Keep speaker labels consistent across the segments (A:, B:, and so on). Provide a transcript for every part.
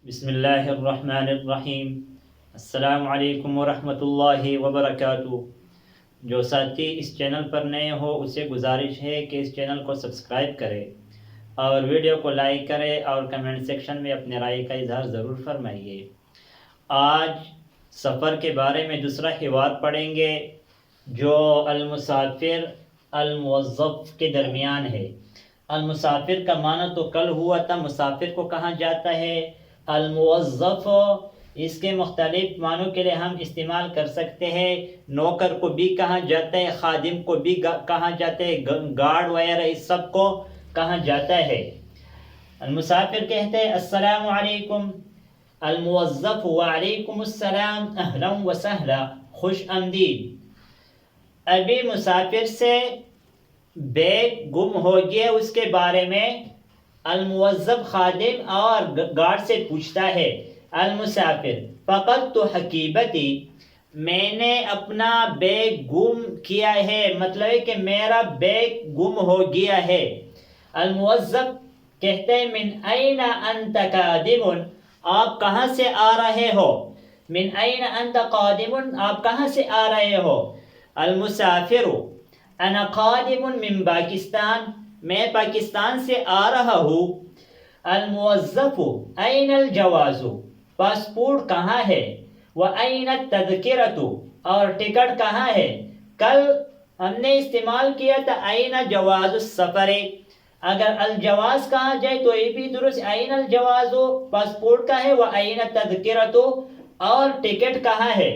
A: بسم اللہ الرحمن الرحیم۔ السلام علیکم ورحمۃ اللہ وبرکاتہ۔ جو ساتھی اس چینل پر نئے ہو اسے گزارش ہے کہ اس چینل کو سبسکرائب کرے اور ویڈیو کو لائک کرے اور کمنٹ سیکشن میں اپنے رائے کا اظہار ضرور فرمائیے۔ آج سفر کے بارے میں دوسرا حوار پڑھیں گے جو المسافر الموظف کے درمیان ہے۔ المسافر کا معنی تو کل ہوا تھا، مسافر کو کہا جاتا ہے۔ الموظف اس کے مختلف معنوں کے لیے ہم استعمال کر سکتے ہیں۔ نوکر کو بھی کہا جاتا ہے، خادم کو بھی کہا جاتا ہے، گارڈ وغیرہ اس سب کو کہا جاتا ہے۔ المسافر کہتے ہیں السلام علیکم، الموظف وعلیکم السلام، اہلا وسہلا، خوش آمدید۔ ابھی مسافر سے بیگ گم ہو گیا، اس کے بارے میں الموظف خادم اور گارڈ سے پوچھتا ہے۔ المسافر فقدت حقیبتی، میں نے اپنا بیگ گم کیا ہے، مطلب ہے کہ میرا بیگ گم ہو گیا ہے۔ الموظف کہتے ہیں من این انت قادم، آپ کہاں سے آ رہے ہو؟ من این انت قادم، آپ کہاں سے آ رہے ہو؟ المسافر انا قادم من پاکستان، میں پاکستان سے آ رہا ہوں۔ الموظف این الجواز، پاسپورٹ کہاں ہے؟ وَأَيْنَ التَّذْكِرَةُ، اور ٹکٹ کہاں ہے؟ کل ہم نے استعمال کیا تھا این جواز السفر، اگر الجواز کہا جائے تو یہ بھی درست، این الجواز پاسپورٹ کا ہے، وَأَيْنَ التَّذْكِرَةُ، اور ٹکٹ کہاں ہے؟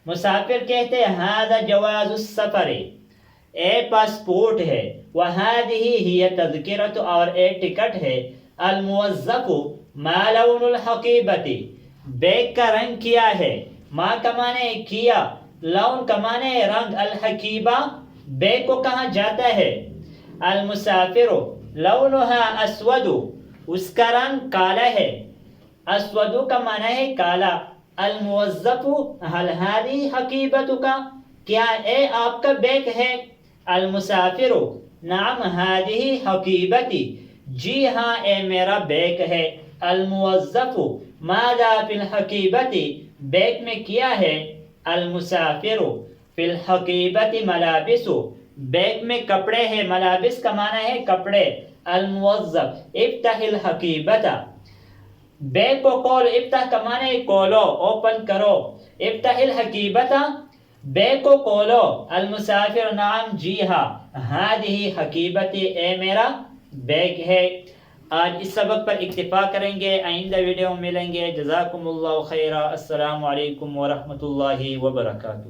A: مسافر کہتے ہیں هذا جواز السفر، اے پاسپورٹ ہے، وَهَذِهِ هِيَ التَّذْكِرَةُ، اور اے ٹکٹ ہے۔ الموظف ما لون الحقیبة، بیگ کا رنگ کیا ہے؟ ما کا معنی کیا، لون کا معنی رنگ، الحقیبہ بیگ کو کہا جاتا ہے۔ المسافر لونها اسود، اس کا رنگ کالا ہے، اسود کا معنی ہے کالا۔ الموظف هل هذه حقیبتک، کیا اے آپ کا بیگ ہے؟ المسافر نعم هذه حقیبتی، جی ہاں اے میرا بیگ ہے۔ الموظف ماذا فی الحقیبۃ، بیگ میں کیا ہے؟ المسافر فی الحقیبۃ ملابس، بیگ میں کپڑے ہیں، ملابس کا معنی ہے کپڑے۔ الموظف افتح الحقیبۃ، بیگ کو کھولو، افتح کا معنی ہے کھولو، اوپن کرو، افتح الحقیبۃ، بیگ کو کھولو۔ المسافر نعم جی ہاں، هذه حقیبتی، اے میرا بیگ ہے۔ آج اس سبق پر اکتفا کریں گے، آئندہ ویڈیو میں ملیں گے۔ جزاکم اللہ خیرا، السلام علیکم ورحمۃ اللہ وبرکاتہ۔